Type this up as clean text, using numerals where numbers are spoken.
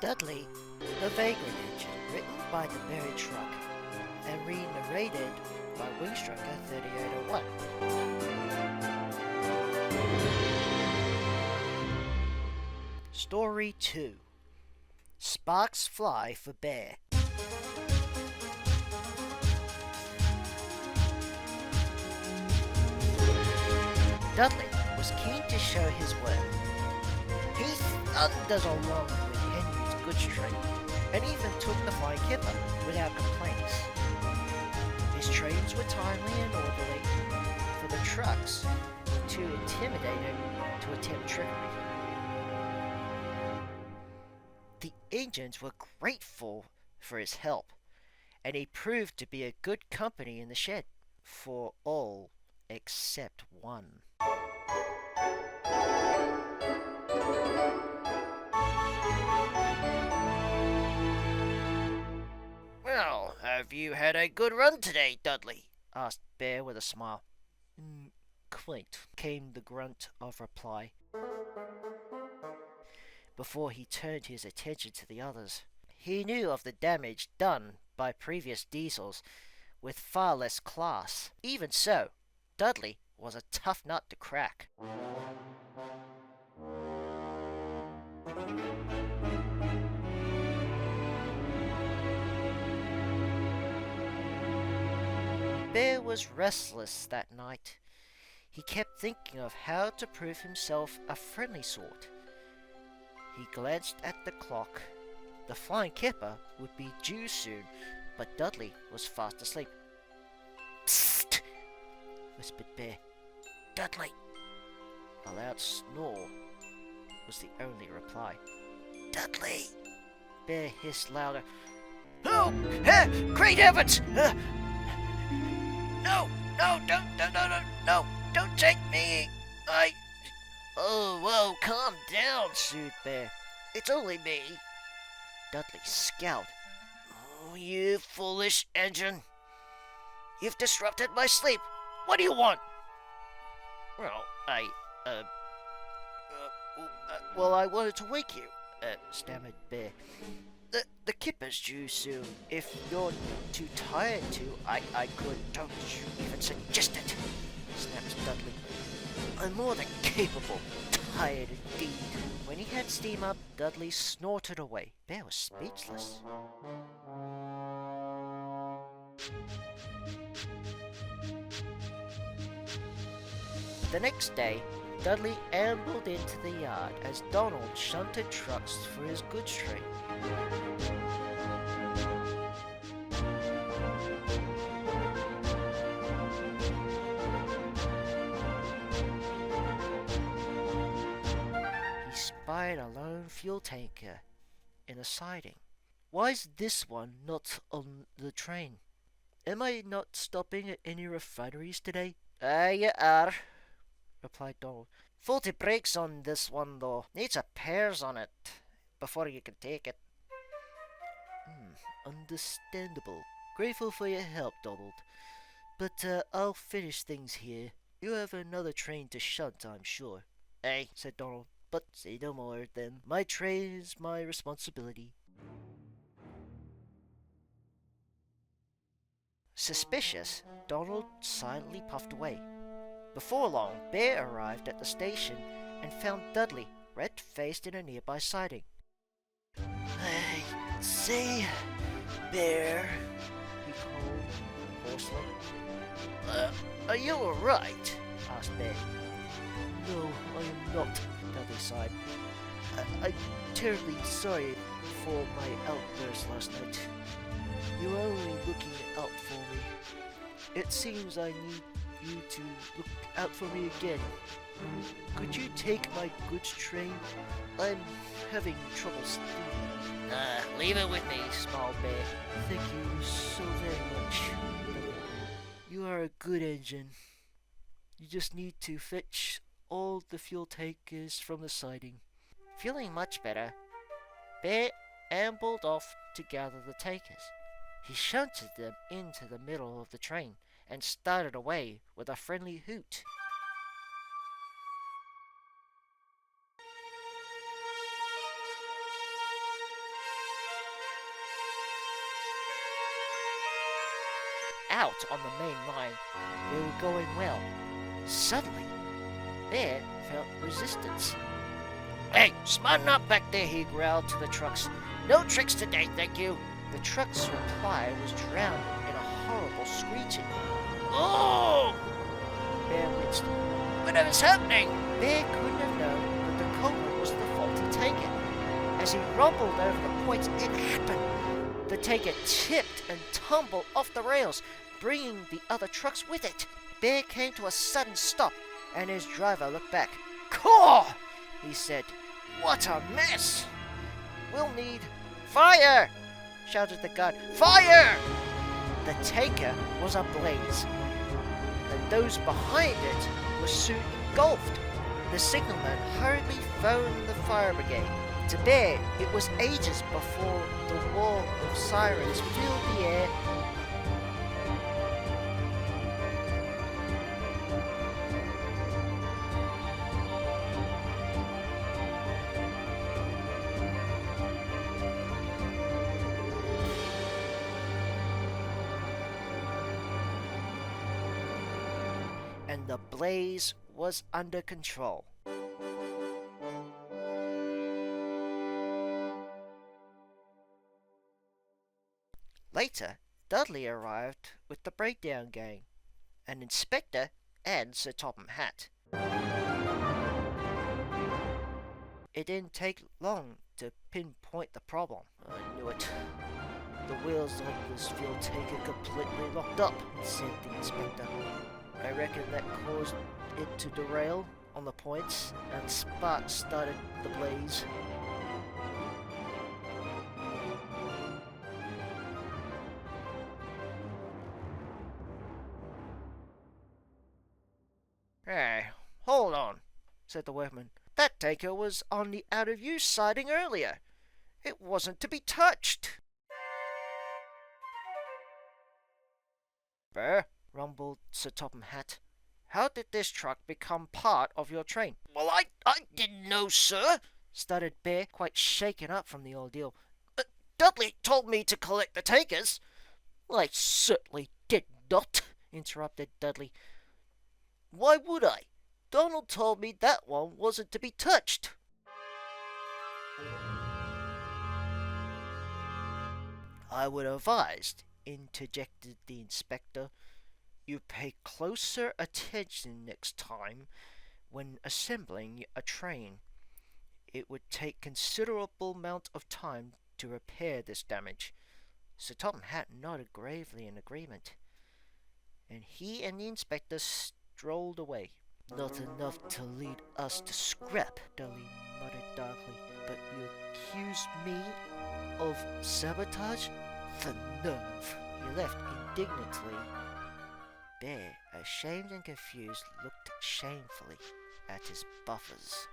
Dudley, the Vagrant engine, written by the Berry Truck and re-narrated by Wingstrucker 3801. Story 2. Sparks Fly for Bear. Dudley was keen to show his worth. He thunders along with Henry's goods train, and even took the flying kipper without complaints. His trains were timely and orderly, for the trucks were too intimidated to attempt trickery. The engines were grateful for his help, and he proved to be a good company in the shed, for all except one. "Well, have you had a good run today, Dudley?" asked Bear with a smile. "Quite," came the grunt of reply, before he turned his attention to the others. He knew of the damage done by previous diesels with far less class. Even so, Dudley was a tough nut to crack. Bear was restless that night. He kept thinking of how to prove himself a friendly sort. He glanced at the clock. The flying kipper would be due soon, but Dudley was fast asleep. "Psst!" whispered Bear. "Dudley!" A loud snore was the only reply. "Dudley!" Bear hissed louder. "Oh! Great heavens! No! Don't take me! Oh, whoa, calm down," soothed Bear. "It's only me." Dudley scowled. "Oh, you foolish engine. You've disrupted my sleep. What do you want?" "Well, I wanted to wake you," stammered Bear. The kipper's due soon. If you're too tired to, I could." "Don't you even suggest it," snapped Dudley. "I'm more than capable." Tired indeed. When he had steam up, Dudley snorted away. Bear was speechless. The next day, Dudley ambled into the yard as Donald shunted trucks for his goods train. He spied a lone fuel tanker in a siding. "Why's this one not on the train? Am I not stopping at any refineries today?" You are," replied Donald. "Faulty brakes on this one, though. Needs repairs on it before you can take it." Understandable. Grateful for your help, Donald. But I'll finish things here. You have another train to shunt, I'm sure. "Aye," said Donald. "But say no more, then. My train is my responsibility." Suspicious, Donald silently puffed away. Before long, Bear arrived at the station and found Dudley red-faced in a nearby siding. "I say, Bear," he called hoarsely. Are you all right?" asked Bear. "No, I am not," Dudley sighed. "I'm terribly sorry for my outburst last night. You were only looking out for me. It seems I need you to look out for me again. Could you take my goods train? I'm having trouble steaming." Leave it with me," smiled Bear. "Thank you so very much. You are a good engine. You just need to fetch all the fuel tankers from the siding." Feeling much better, Bear ambled off to gather the tankers. He shunted them into the middle of the train and started away with a friendly hoot. out on the main line, they were going well. Suddenly, Bear felt resistance. "Hey, smarten up back there," he growled to the trucks. "No tricks today, thank you." The truck's reply was drowned in a horrible screeching. "Oh!" Bear winced. "Whatever's happening?" Bear couldn't have known that the culprit was the faulty taker. As he rumbled over the points, it happened. The taker tipped and tumbled off the rails, bringing the other trucks with it. Bear came to a sudden stop, and his driver looked back. "Caw!" he said. "What a mess! We'll need..." "Fire!" shouted the guard. "Fire!" The taker was ablaze, and those behind it were soon engulfed. The signalman hurriedly phoned the fire brigade. To Bear, it was ages before the wall of sirens filled the air. And the blaze was under control. Later, Dudley arrived with the breakdown gang, an inspector and Sir Topham Hatt. It didn't take long to pinpoint the problem. "I knew it. The wheels on this fuel tank are completely locked up," said the inspector. "I reckon that caused it to derail on the points, and sparks started the blaze." "Hey, hold on," said the workman. "That tanker was on the out-of-use siding earlier. It wasn't to be touched." "Bear," rumbled Sir Topham Hatt, "how did this truck become part of your train?" "Well, I didn't know, sir," stuttered Bear, quite shaken up from the ordeal. "Dudley told me to collect the takers." "I certainly did not," interrupted Dudley. "Why would I? Donald told me that one wasn't to be touched." "I would advise," interjected the inspector, "you pay closer attention next time when assembling a train. It would take considerable amount of time to repair this damage." Sir Topham Hatt nodded gravely in agreement, and he and the inspector strolled away. "Not enough to lead us to scrap," Dudley muttered darkly. "But you accuse me of sabotage? The nerve!" He left indignantly. Bear, ashamed and confused, looked shamefully at his buffers.